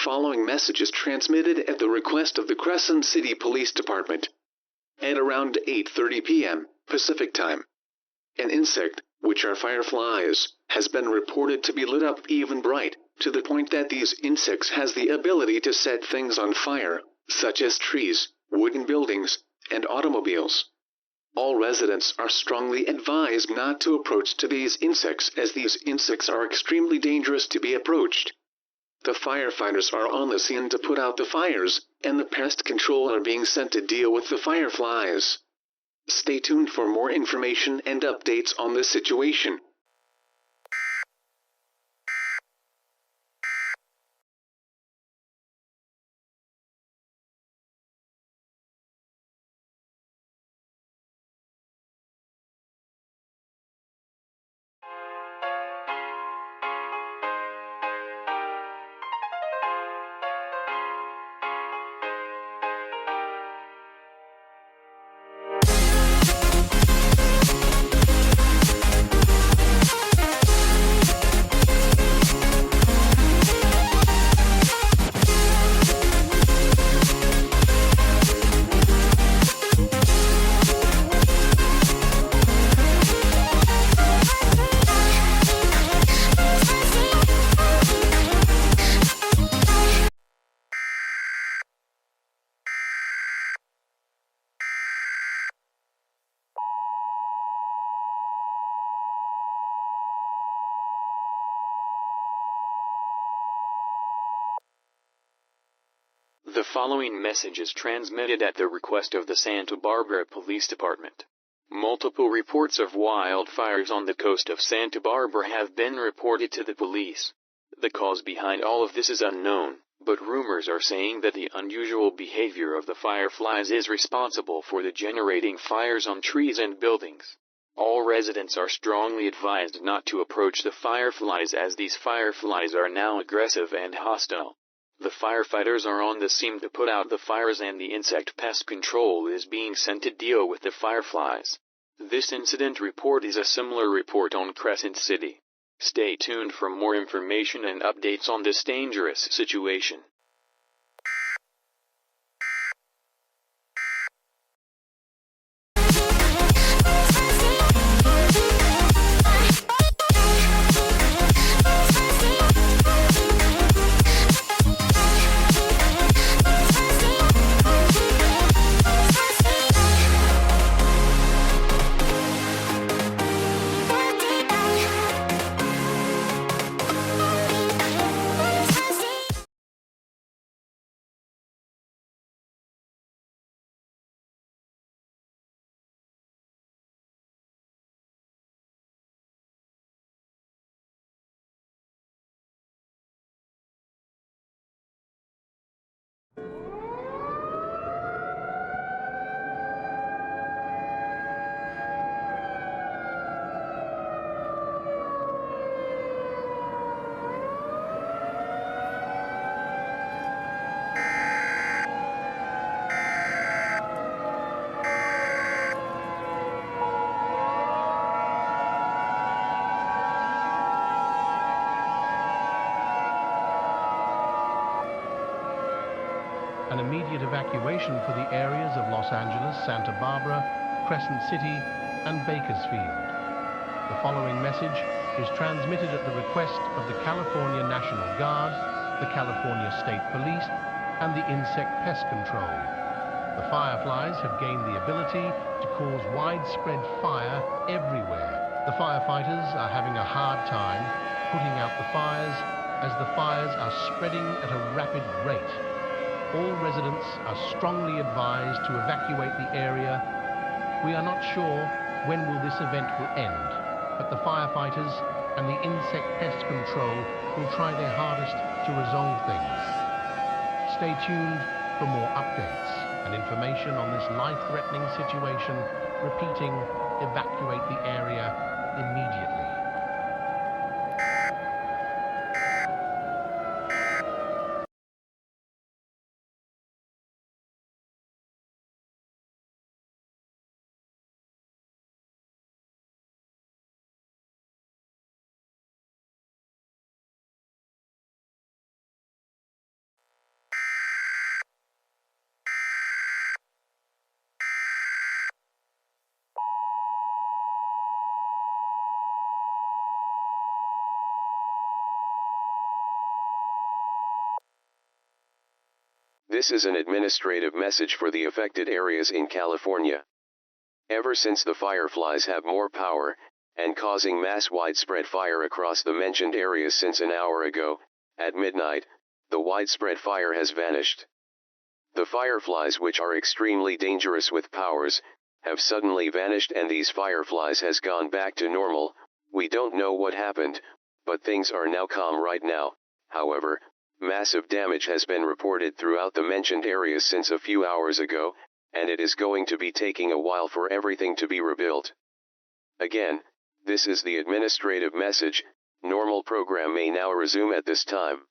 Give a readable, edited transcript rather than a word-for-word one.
following message is transmitted at the request of the Crescent City Police Department. At around 8:30 p.m. Pacific Time, an insect, which are fireflies, has been reported to be lit up even bright, to the point that these insects has the ability to set things on fire, such as trees, wooden buildings, and automobiles. All residents are strongly advised not to approach to these insects, as these insects are extremely dangerous to be approached. The firefighters are on the scene to put out the fires, and the pest control are being sent to deal with the fireflies. Stay tuned for more information and updates on this situation. The following message is transmitted at the request of the Santa Barbara Police Department. Multiple reports of wildfires on the coast of Santa Barbara have been reported to the police. The cause behind all of this is unknown, but rumors are saying that the unusual behavior of the fireflies is responsible for the generating fires on trees and buildings. All residents are strongly advised not to approach the fireflies, as these fireflies are now aggressive and hostile. The firefighters are on the scene to put out the fires, and the insect pest control is being sent to deal with the fireflies. This incident report is a similar report on Crescent City. Stay tuned for more information and updates on this dangerous situation. An immediate evacuation for the areas of Los Angeles, Santa Barbara, Crescent City, and Bakersfield. The following message is transmitted at the request of the California National Guard, the California State Police, and the Insect Pest Control. The fireflies have gained the ability to cause widespread fire everywhere. The firefighters are having a hard time putting out the fires, as the fires are spreading at a rapid rate. All residents are strongly advised to evacuate the area. We are not sure when this event will end, but the firefighters and the insect pest control will try their hardest to resolve things. Stay tuned for more updates and information on this life-threatening situation. Repeating, evacuate the area immediately. This is an administrative message for the affected areas in California. Ever since the fireflies have more power, and causing mass widespread fire across the mentioned areas since an hour ago, at midnight, the widespread fire has vanished. The fireflies, which are extremely dangerous with powers, have suddenly vanished, and these fireflies has gone back to normal. We don't know what happened, but things are now calm right now. However, massive damage has been reported throughout the mentioned areas since a few hours ago, and it is going to be taking a while for everything to be rebuilt. Again, this is the administrative message. Normal program may now resume at this time.